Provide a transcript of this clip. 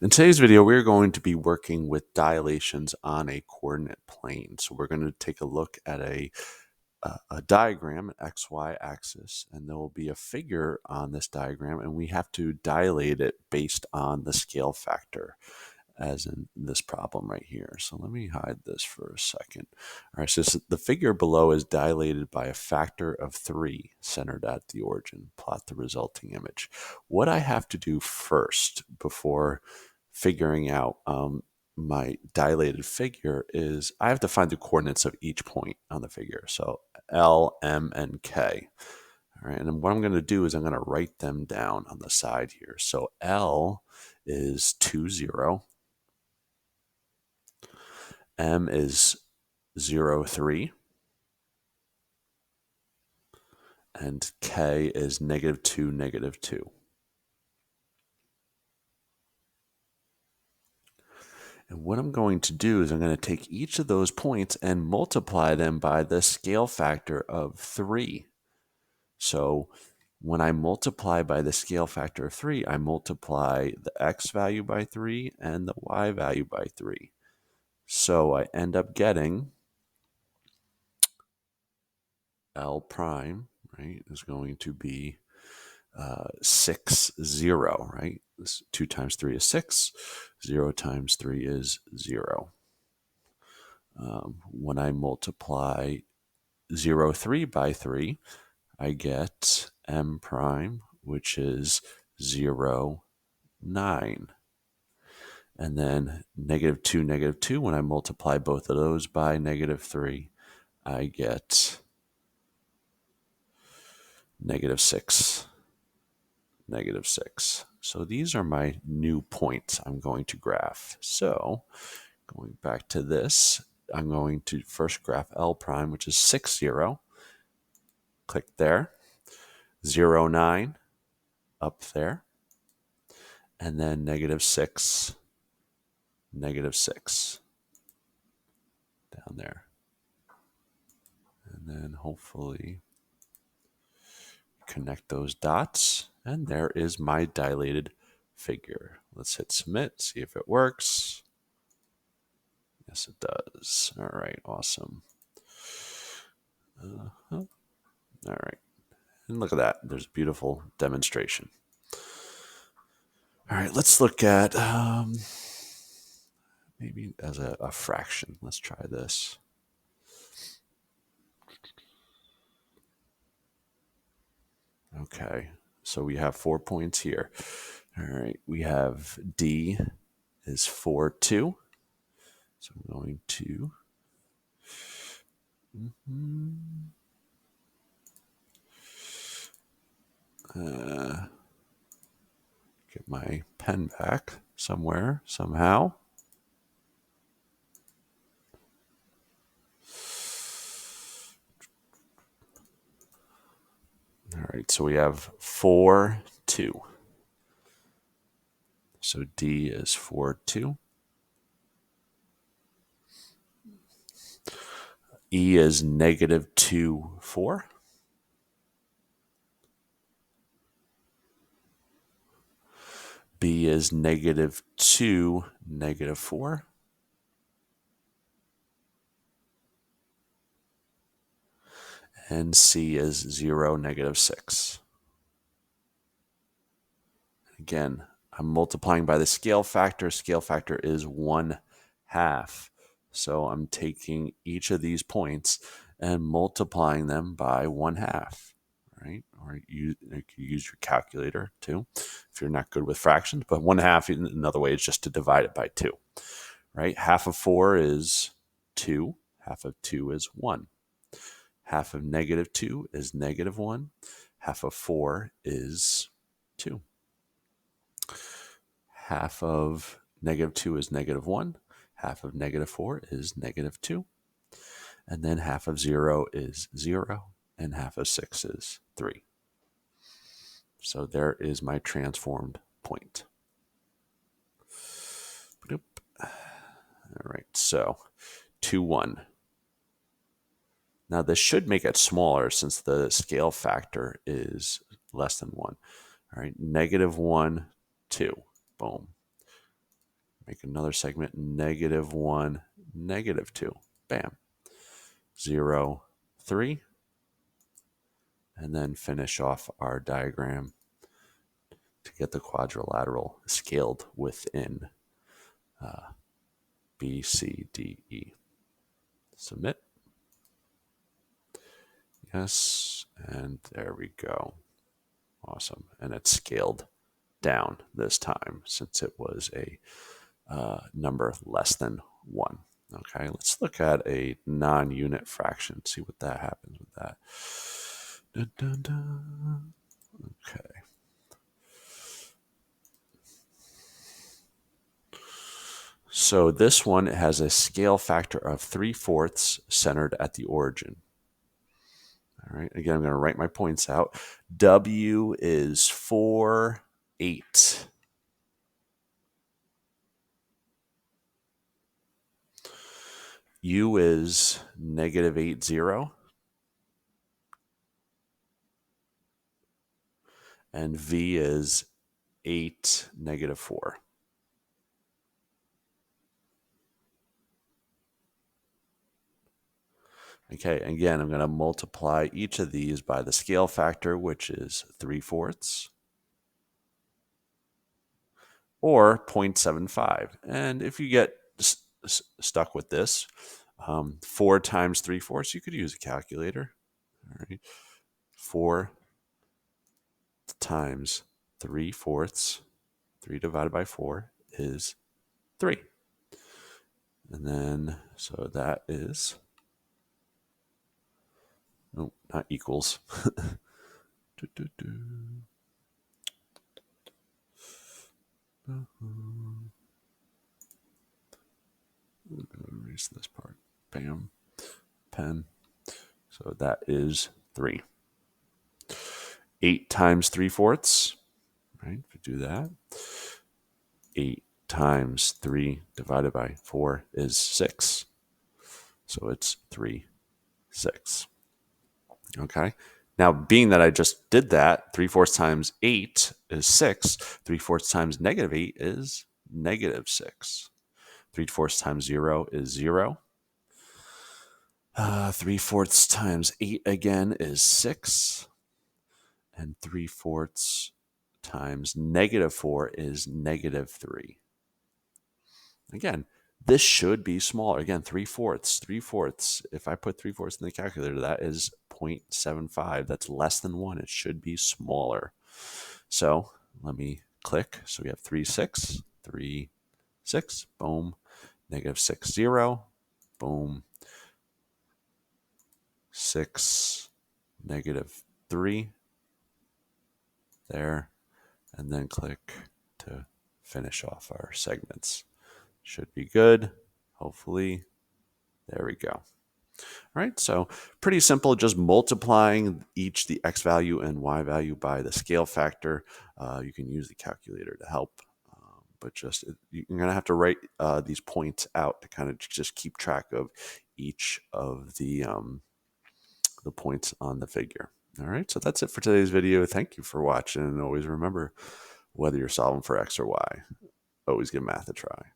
In today's video, we're going to be working with dilations on a coordinate plane. So we're going to take a look at a diagram, an XY axis, and there will be a figure on this diagram, and we have to dilate it based on the scale factor, as in this problem right here. So let me hide this for a second. All right, so the figure below is dilated by a factor of 3 centered at the origin. Plot the resulting image. What I have to do first before figuring out my dilated figure is I have to find the coordinates of each point on the figure. So L, M, and K. All right, and what I'm going to do is I'm going to write them down on the side here. So L is 2, 0. M is 0, 3. And K is -2, -2. And what I'm going to do is I'm going to take each of those points and multiply them by the scale factor of 3. So when I multiply by the scale factor of 3, I multiply the x value by 3 and the y value by 3. So I end up getting L prime, right, is going to be 6, 0, right? This 2 times 3 is 6. 0 times 3 is 0. When I multiply 0, 3 by 3, I get m prime, which is 0, 9. And then -2, -2, when I multiply both of those by -3, I get -6, -6. So these are my new points I'm going to graph. So going back to this, I'm going to first graph L prime, which is 6, 0. Click there. 0, 9 up there. And then -6, -6 down there. And then hopefully connect those dots. And there is my dilated figure. Let's hit submit, see if it works. Yes, it does. All right, awesome. All right. And look at that. There's a beautiful demonstration. All right, let's look at maybe as a fraction. Let's try this. Okay, so we have 4 points here. All right, we have D is 4, 2. So I'm going to get my pen back somewhere, somehow. All right, so we have 4, 2. So D is 4, 2. E is -2, 4. B is -2, -4. And C is 0, -6. Again, I'm multiplying by the scale factor. Scale factor is 1/2. So I'm taking each of these points and multiplying them by 1/2, right? Or you can use your calculator too, if you're not good with fractions. But 1/2, another way, is just to divide it by 2, right? Half of 4 is 2. Half of 2 is 1. Half of -2 is -1. Half of 4 is 2. Half of -2 is -1. Half of -4 is -2. And then half of 0 is 0. And half of 6 is 3. So there is my transformed point. All right, so 2, 1. Now this should make it smaller since the scale factor is less than 1. All right, -1, 2. Boom. Make another segment, -1, -2. Bam. 0, 3. And then finish off our diagram to get the quadrilateral scaled within B, C, D, E. Submit. Yes, and there we go. Awesome. And it's scaled down this time since it was a number less than 1. Okay, let's look at a non-unit fraction, see what that happens with that. Dun, dun, dun. Okay. So this one has a scale factor of 3/4 centered at the origin. All right, again, I'm going to write my points out. W is 4, 8. U is -8, 0. And V is 8, -4. Okay, again, I'm going to multiply each of these by the scale factor, which is 3/4, or 0.75. And if you get stuck with this, 4 times 3/4, you could use a calculator. All right, 4 times 3/4, 3 divided by 4 is 3. And then, so that is, oh, not equals. Erase this part. Bam. Pen. So that is 3. 8 times 3/4. Right? If we do that, 8 times 3 divided by 4 is 6. So it's 3, 6. Okay. Now, being that I just did that, 3/4 times 8 is 6. 3/4 times -8 is -6. 3/4 times 0 is 0. 3/4 times 8 again is 6. And 3/4 times -4 is -3. Again, this should be smaller. Again, 3/4. 3/4. If I put 3/4 in the calculator, that is 0.75. That's less than 1. It should be smaller. So let me click. So we have 3, 6. 3, 6. Boom. -6, 0. Boom. 6, -3. There. And then click to finish off our segments. Should be good. Hopefully. There we go. All right, so pretty simple, just multiplying each the x value and y value by the scale factor. You can use the calculator to help, but just you're going to have to write these points out to kind of just keep track of each of the points on the figure. All right, so that's it for today's video. Thank you for watching, and always remember, whether you're solving for x or y, always give math a try.